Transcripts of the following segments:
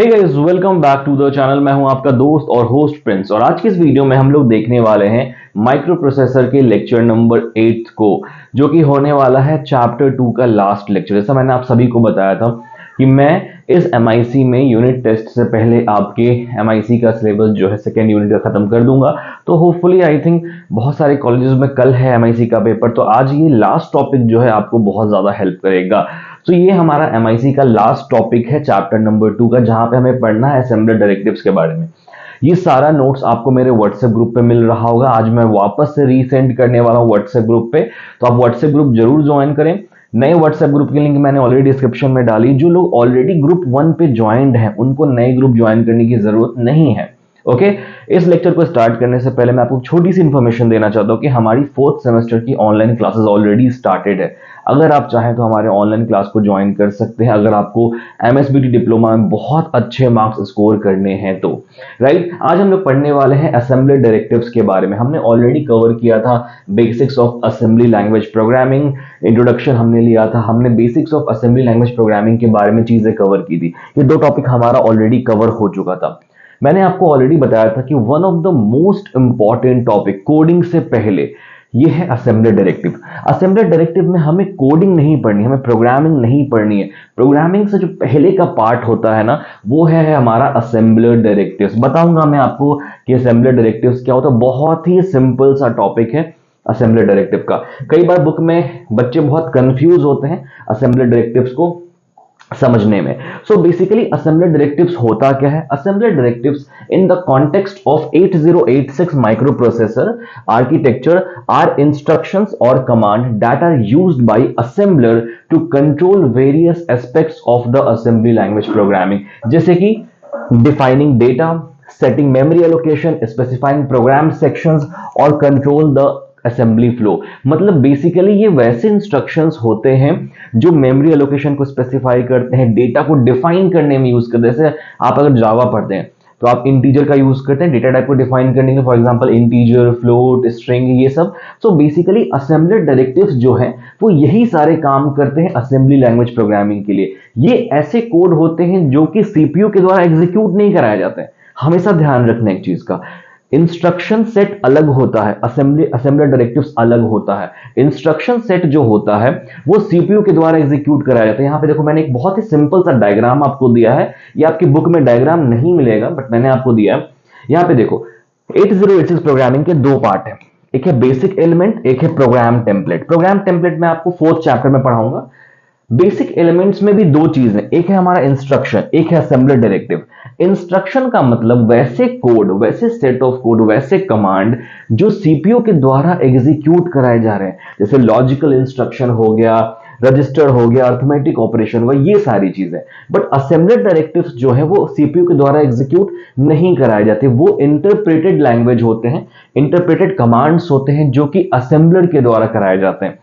Hey guys, welcome back to the channel. मैं हूं आपका दोस्त और होस्ट प्रिंस, और आज की इस वीडियो में हम लोग देखने वाले हैं माइक्रो प्रोसेसर के लेक्चर नंबर 8 को, जो कि होने वाला है चैप्टर 2 का लास्ट लेक्चर। जैसा मैंने आप सभी को बताया था कि मैं इस एमआईसी में यूनिट टेस्ट से पहले आपके एमआईसी का सिलेबस जो है सेकेंड यूनिट का खत्म कर दूंगा। तो होपफुली आई थिंक बहुत सारे कॉलेजेस में कल है एमआईसी का पेपर, तो आज ये लास्ट टॉपिक जो है आपको बहुत ज्यादा हेल्प करेगा। तो ये हमारा एमआईसी का लास्ट टॉपिक है चैप्टर नंबर 2 का, जहां पे हमें पढ़ना है असेंबलर डायरेक्टिव्स के बारे में। ये सारा नोट्स आपको मेरे व्हाट्सएप ग्रुप पे मिल रहा होगा। आज मैं वापस से रीसेंड करने वाला हूँ व्हाट्सएप ग्रुप पे, तो आप व्हाट्सएप ग्रुप जरूर ज्वाइन करें। नए व्हाट्सएप ग्रुप की लिंक मैंने ऑलरेडी डिस्क्रिप्शन में डाली। जो लोग ऑलरेडी ग्रुप 1 पे ज्वाइंड हैं उनको नए ग्रुप ज्वाइन करने की जरूरत नहीं है। ओके, इस लेक्चर को स्टार्ट करने से पहले मैं आपको छोटी सी इंफॉर्मेशन देना चाहता हूं कि हमारी 4th सेमेस्टर की ऑनलाइन क्लासेस ऑलरेडी स्टार्टेड है। अगर आप चाहें तो हमारे ऑनलाइन क्लास को ज्वाइन कर सकते हैं, अगर आपको एमएसबीटी डिप्लोमा में बहुत अच्छे मार्क्स स्कोर करने हैं तो। राइट, आज हम लोग पढ़ने वाले हैं असेंबलर डायरेक्टिव्स के बारे में। हमने ऑलरेडी कवर किया था basics of assembly language programming, introduction हमने लिया था, हमने basics of assembly language programming के बारे में चीजें कवर की थी। ये दो टॉपिक हमारा ऑलरेडी कवर हो चुका था। मैंने आपको ऑलरेडी बताया था कि one of the most important topic coding से पहले ये है असेंबलर डायरेक्टिव। असेंबलर डायरेक्टिव में हमें कोडिंग नहीं पढ़नी, हमें प्रोग्रामिंग नहीं पढ़नी है। प्रोग्रामिंग से जो पहले का पार्ट होता है ना, वो है हमारा असेंबलर डायरेक्टिव्स। बताऊंगा मैं आपको कि असेंबलर डायरेक्टिव्स क्या होता है। बहुत ही सिंपल सा टॉपिक है असेंबलर डायरेक्टिव का। कई बार बुक में बच्चे बहुत कंफ्यूज होते हैं असेंबलर डायरेक्टिव्स को समझने में। सो बेसिकली असेंबलर डायरेक्टिव्स होता क्या है? Assembler directives in the context of 8086 microprocessor architecture are instructions और command that are used by assembler to control various aspects of the assembly language programming, जैसे कि defining data, setting memory allocation, specifying program sections और control the assembly flow. मतलब basically ये वैसे instructions होते हैं जो मेमोरी एलोकेशन को स्पेसिफाई करते हैं, डेटा को डिफाइन करने में यूज करते हैं। जैसे आप अगर जावा पढ़ते हैं तो आप इंटीजर का यूज करते हैं डेटा टाइप को डिफाइन करने के, for example integer, float, string, ये सब। सो बेसिकली असेंबलर डायरेक्टिव्स जो है वो यही सारे काम करते हैं असेंबली लैंग्वेज प्रोग्रामिंग के लिए। ये ऐसे कोड होते हैं जो कि सीपीयू के द्वारा एग्जीक्यूट नहीं कराए जाते हैं। हमेशा ध्यान रखना एक चीज का, इंस्ट्रक्शन सेट अलग होता है, असेंबलर डायरेक्टिव्स अलग होता है। इंस्ट्रक्शन सेट जो होता है वो सीपीयू के द्वारा एग्जीक्यूट कराया जाता है। यहां पे देखो मैंने एक बहुत ही सिंपल सा डायग्राम आपको दिया है। ये आपकी बुक में डायग्राम नहीं मिलेगा बट मैंने आपको दिया है। यहां पे देखो 8086 प्रोग्रामिंग के दो पार्ट है, एक है बेसिक एलिमेंट, एक है प्रोग्राम टेम्पलेट। प्रोग्राम टेम्पलेट मैं आपको 4th चैप्टर में पढ़ाऊंगा। बेसिक एलिमेंट्स में भी दो चीजें, एक है हमारा इंस्ट्रक्शन, एक है असेंबलर डायरेक्टिव। इंस्ट्रक्शन का मतलब वैसे कोड, वैसे सेट ऑफ कोड, वैसे कमांड जो सीपीयू के द्वारा एग्जीक्यूट कराए जा रहे हैं, जैसे लॉजिकल इंस्ट्रक्शन हो गया, रजिस्टर हो गया, अर्थमेटिक ऑपरेशन हुआ, ये सारी चीजें। बट असेंबलर डायरेक्टिव्स जो है वो सीपीयू के द्वारा एग्जीक्यूट नहीं कराए जाते, वो इंटरप्रेटेड लैंग्वेज होते हैं, इंटरप्रेटेड कमांड्स होते हैं जो कि असेंबलर के द्वारा कराए जाते हैं।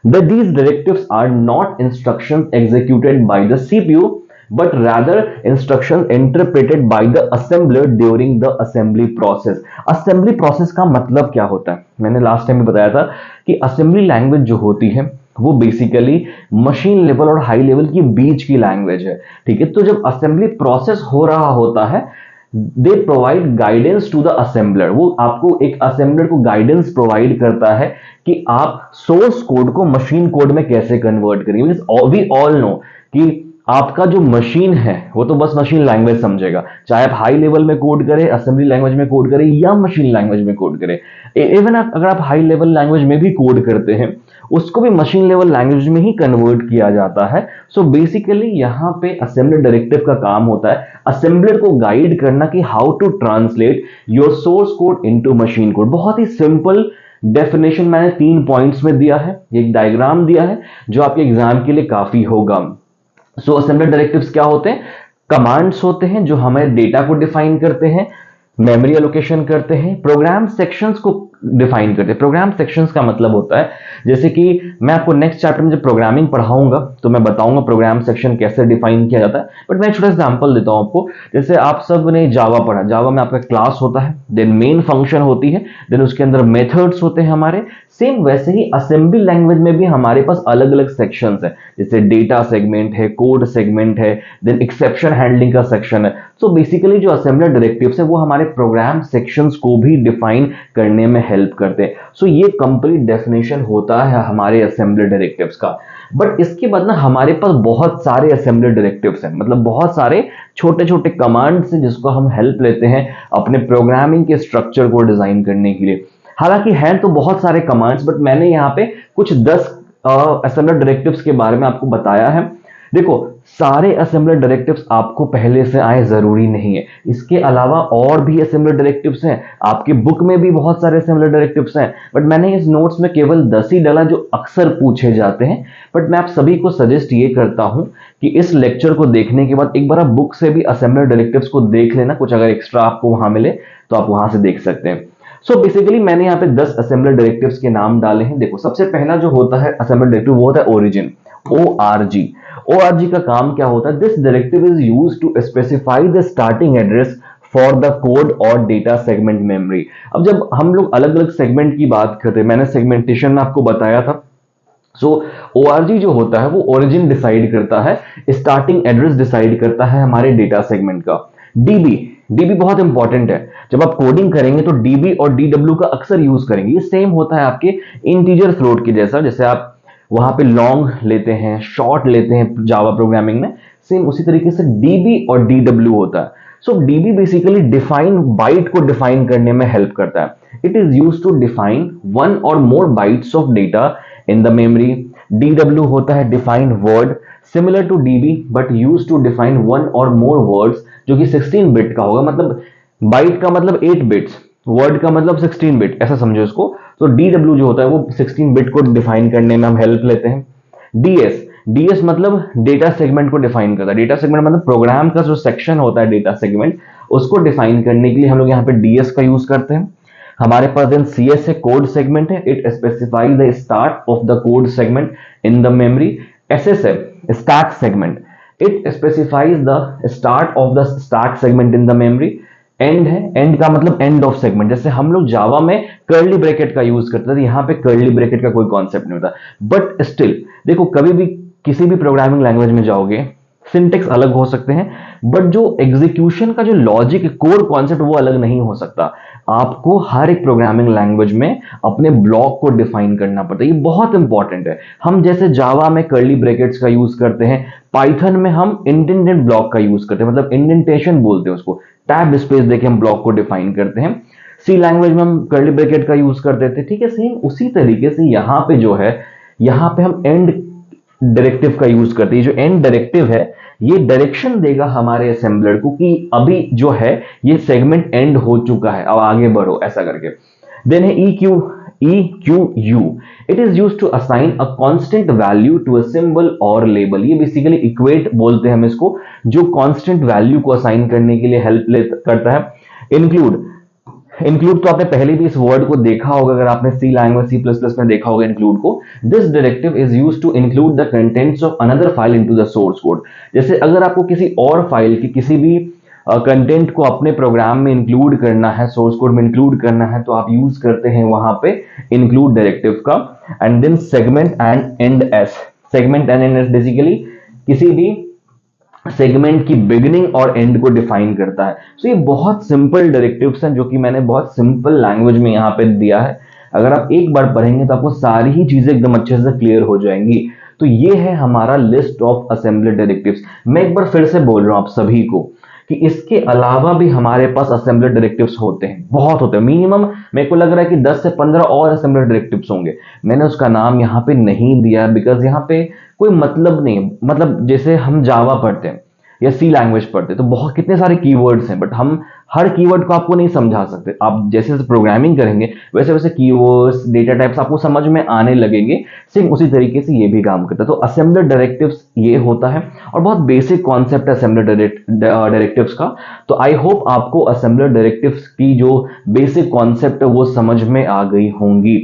That these directives are not instructions executed by the CPU, but rather instructions interpreted by the assembler during the assembly process. Assembly process का मतलब क्या होता है? मैंने लास्ट टाइम भी बताया था कि असेंबली लैंग्वेज जो होती है वो बेसिकली मशीन लेवल और हाई लेवल की बीच की लैंग्वेज है। ठीक है, तो जब असेंबली प्रोसेस हो रहा होता है they provide guidance to the assembler. वो आपको एक असेंबलर को गाइडेंस प्रोवाइड करता है कि आप सोर्स कोड को मशीन कोड में कैसे कन्वर्ट करेंगे। वी ऑल नो कि आपका जो मशीन है वो तो बस मशीन लैंग्वेज समझेगा, चाहे आप हाई लेवल में कोड करें, असेंबली लैंग्वेज में कोड करें या मशीन लैंग्वेज में कोड करें। इवन अगर आप हाई लेवल लैंग्वेज में भी कोड करते हैं उसको भी मशीन लेवल लैंग्वेज में ही कन्वर्ट किया जाता है। सो बेसिकली यहां पे असेंबलर डायरेक्टिव का काम होता है असेंबलर को गाइड करना कि how to translate your source code into machine code. बहुत ही सिंपल डेफिनेशन मैंने 3 पॉइंट्स में दिया है, एक डायग्राम दिया है जो आपके एग्जाम के लिए काफी होगा। सो असेंबलर डायरेक्टिव्स क्या होते हैं? कमांड्स होते हैं जो हमें डेटा को डिफाइन करते हैं, मेमोरी एलोकेशन करते हैं, प्रोग्राम सेक्शंस को डिफाइन करते हैं। प्रोग्राम सेक्शंस का मतलब होता है, जैसे कि मैं आपको नेक्स्ट चैप्टर में जब प्रोग्रामिंग पढ़ाऊंगा तो मैं बताऊंगा प्रोग्राम सेक्शन कैसे डिफाइन किया जाता है, बट मैं छोटा एग्जांपल देता हूं आपको। जैसे आप सब ने जावा पढ़ा, जावा में आपका क्लास होता है, देन मेन फंक्शन होती है, देन उसके अंदर मेथड्स होते हैं हमारे। सेम वैसे ही असेंबली लैंग्वेज में भी हमारे पास अलग अलग सेक्शंस हैं, जैसे डेटा सेगमेंट है, कोड सेगमेंट है, देन एक्सेप्शन हैंडलिंग का सेक्शन है। सो बेसिकली जो असेंबलर डायरेक्टिव्स है वो हमारे प्रोग्राम सेक्शंस को भी डिफाइन करने में हेल्प करते हैं। सो ये कंप्लीट डेफिनेशन होता है हमारे असेंबलर डायरेक्टिव्स का। बट इसके बाद ना हमारे पास बहुत सारे असेंबलर डायरेक्टिव्स हैं, मतलब बहुत सारे छोटे छोटे कमांड्स हैं जिसको हम हेल्प लेते हैं अपने प्रोग्रामिंग के स्ट्रक्चर को डिजाइन करने के लिए। हालांकि हैं तो बहुत सारे कमांड्स, बट मैंने यहाँ पे कुछ 10 असेंबलर डायरेक्टिव्स के बारे में आपको बताया है। देखो, सारे असेंबलर डायरेक्टिव्स आपको पहले से आए जरूरी नहीं है, इसके अलावा और भी असेंबलर डायरेक्टिव्स हैं, आपके बुक में भी बहुत सारे असेंबलर डायरेक्टिव्स हैं, बट मैंने इस नोट्स में केवल 10 ही डाला जो अक्सर पूछे जाते हैं। बट मैं आप सभी को सजेस्ट ये करता हूं कि इस लेक्चर को देखने के बाद एक बार आप बुक से भी असेंबलर डायरेक्टिव्स को देख लेना, कुछ अगर एक्स्ट्रा आपको वहां मिले तो आप वहां से देख सकते हैं। सो बेसिकली मैंने यहाँ पे 10 असेंबलर डायरेक्टिव्स के नाम डाले हैं। देखो, सबसे पहला जो होता है असेंबलर डायरेक्टिव वो होता है ओरिजिन, ORG। ORG का काम क्या होता है? This directive is used to specify the starting address for the code और डेटा सेगमेंट मेमोरी। अब जब हम लोग अलग अलग सेगमेंट की बात करते हैं, मैंने सेगमेंटेशन में आपको बताया था। सो ORG जो होता है वो ओरिजिन डिसाइड करता है, स्टार्टिंग एड्रेस डिसाइड करता है हमारे डेटा सेगमेंट का। डीबी बहुत इंपॉर्टेंट है, जब आप कोडिंग करेंगे तो डीबी और डीडब्ल्यू का अक्सर यूज करेंगे। ये सेम होता है आपके इंटीजर फ्लोट के जैसा, जैसे आप वहां पे लॉन्ग लेते हैं, शॉर्ट लेते हैं जावा प्रोग्रामिंग में, सेम उसी तरीके से डीबी और डीडब्ल्यू होता है। So DB basically define byte को डिफाइन करने में हेल्प करता है। It is used to define one or more bytes of data in the memory. DW होता है define word, similar to DB but used to define one or more words, जो कि 16 bit का होगा, मतलब बाइट का मतलब 8 बिट्स, वर्ड का मतलब 16 बिट, ऐसा समझो इसको। तो डीडब्ल्यू जो होता है वो 16 बिट को डिफाइन करने में हम हेल्प लेते हैं। डीएस मतलब डेटा सेगमेंट को डिफाइन करता है। डेटा सेगमेंट मतलब प्रोग्राम का जो सेक्शन होता है डेटा सेगमेंट, उसको डिफाइन करने के लिए हम लोग यहाँ पे डीएस का यूज करते हैं। हमारे पास देन सीएस है, कोड सेगमेंट है, it specifies the start of the code segment in the memory. SS है, stack segment, it specifies the start of the stack segment in the memory. End है, end का मतलब end of segment, जैसे हम लोग जावा में curly bracket का use करते थे, यहाँ पे कर्ली ब्रैकेट का कोई कॉन्सेप्ट नहीं होता। बट स्टिल देखो, कभी भी किसी भी प्रोग्रामिंग लैंग्वेज में जाओगे, सिंटेक्स अलग हो सकते हैं, बट जो एग्जीक्यूशन का जो लॉजिक कोर कॉन्सेप्ट वो अलग नहीं हो सकता। आपको हर एक प्रोग्रामिंग लैंग्वेज में अपने ब्लॉक को डिफाइन करना पड़ता है, ये बहुत इंपॉर्टेंट है। हम जैसे जावा में कर्ली ब्रैकेट्स का यूज करते हैं, पाइथन में हम इंडेंटेड ब्लॉक का यूज करते हैं, मतलब इंडेंटेशन बोलते हैं उसको, टैब स्पेस देके हम ब्लॉक को डिफाइन करते हैं। सी लैंग्वेज में हम कर्ली ब्रैकेट का यूज करते थे, ठीक है। सेम उसी तरीके से यहाँ पे जो है, यहाँ पे हम एंड डायरेक्टिव का यूज करते हैं। जो एंड डायरेक्टिव है ये डायरेक्शन देगा हमारे असेंबलर को कि अभी जो है ये सेगमेंट एंड हो चुका है, अब आगे बढ़ो, ऐसा करके। देन है EQU, it is used to assign a constant value to a symbol और लेबल। ये बेसिकली इक्वेट बोलते हैं हम इसको, जो कांस्टेंट वैल्यू को असाइन करने के लिए हेल्प करता है। इंक्लूड तो आपने पहले भी इस वर्ड को देखा होगा, अगर आपने सी लैंग्वेज C++ में देखा होगा इंक्लूड को। This directive is used to include the contents of another file into the source code. जैसे अगर आपको किसी और फाइल की किसी भी कंटेंट को अपने प्रोग्राम में इंक्लूड करना है, सोर्स कोड में इंक्लूड करना है, तो आप यूज करते हैं वहां पे इंक्लूड डायरेक्टिव का। And then segment and ends, segment and ends basically किसी भी सेगमेंट की बिगिनिंग और एंड को डिफाइन करता है। सो ये बहुत सिंपल डायरेक्टिव्स हैं जो कि मैंने बहुत सिंपल लैंग्वेज में यहाँ पे दिया है। अगर आप एक बार पढ़ेंगे तो आपको सारी ही चीजें एकदम अच्छे से क्लियर हो जाएंगी। तो ये है हमारा लिस्ट ऑफ असेंबलर डायरेक्टिव्स। मैं एक बार फिर से बोल रहा हूं आप सभी को कि इसके अलावा भी हमारे पास असेंबलर डायरेक्टिव्स होते हैं, बहुत होते हैं। मिनिमम मेरे को लग रहा है कि 10 से 15 और असेंबलर डायरेक्टिव्स होंगे। मैंने उसका नाम यहाँ पे नहीं दिया बिकॉज यहाँ पे कोई मतलब नहीं, मतलब जैसे हम जावा पढ़ते हैं या सी लैंग्वेज पढ़ते हैं तो बहुत कितने सारे कीवर्ड्स हैं, बट हम हर कीवर्ड को आपको नहीं समझा सकते। आप जैसे जैसे प्रोग्रामिंग करेंगे वैसे वैसे कीवर्ड्स, डेटा टाइप्स आपको समझ में आने लगेंगे। सेम उसी तरीके से ये भी काम करता है। तो असेंबलर डायरेक्टिव्स ये होता है और बहुत बेसिक कॉन्सेप्ट है असेंबलर डायरेक्टिव्स का। तो आई होप आपको असेंबलर डायरेक्टिव्स की जो बेसिक कॉन्सेप्ट है वो समझ में आ गई होंगी।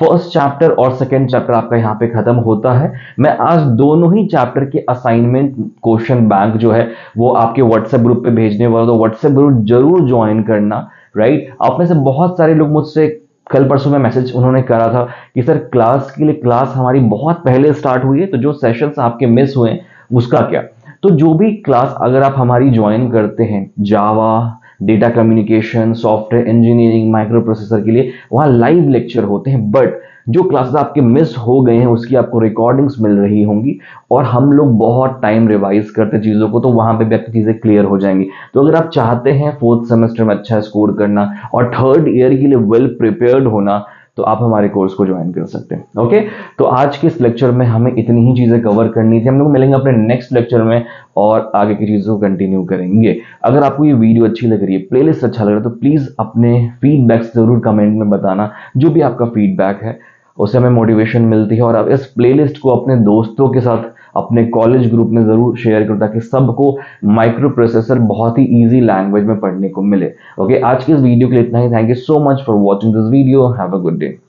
फर्स्ट चैप्टर और सेकंड चैप्टर आपका यहाँ पे खत्म होता है। मैं आज दोनों ही चैप्टर के असाइनमेंट क्वेश्चन बैंक जो है वो आपके व्हाट्सएप ग्रुप पे भेजने वाला, तो व्हाट्सएप ग्रुप जरूर ज्वाइन करना। राइट, आप में से बहुत सारे लोग मुझसे कल परसों में मैसेज उन्होंने करा था कि सर क्लास के लिए, क्लास हमारी बहुत पहले स्टार्ट हुई है तो जो सेशंस आपके मिस हुए उसका क्या। तो जो भी क्लास अगर आप हमारी ज्वाइन करते हैं Java, data communication, software engineering, microprocessor के लिए वहाँ लाइव लेक्चर होते हैं। बट जो क्लासेस आपके मिस हो गए हैं उसकी आपको रिकॉर्डिंग्स मिल रही होंगी और हम लोग बहुत टाइम रिवाइज करते चीज़ों को, तो वहाँ पे भी आपकी चीज़ें क्लियर हो जाएंगी। तो अगर आप चाहते हैं फोर्थ सेमेस्टर में अच्छा स्कोर करना और थर्ड ईयर के लिए वेल प्रिपेयर्ड होना तो आप हमारे कोर्स को ज्वाइन कर सकते हैं। ओके, तो आज के इस लेक्चर में हमें इतनी ही चीज़ें कवर करनी थी। हम लोग मिलेंगे अपने नेक्स्ट लेक्चर में और आगे की चीज़ों को कंटिन्यू करेंगे। अगर आपको ये वीडियो अच्छी लग रही है, प्लेलिस्ट अच्छा लग रहा है, तो प्लीज़ अपने फीडबैक्स जरूर कमेंट में बताना। जो भी आपका फीडबैक है उससे हमें मोटिवेशन मिलती है और आप इस प्लेलिस्ट को अपने दोस्तों के साथ अपने कॉलेज ग्रुप में ज़रूर शेयर करो ताकि सबको माइक्रो प्रोसेसर बहुत ही इजी लैंग्वेज में पढ़ने को मिले। ओके, आज के इस वीडियो के लिए इतना ही। Thank you so much for watching this video. Have a good day.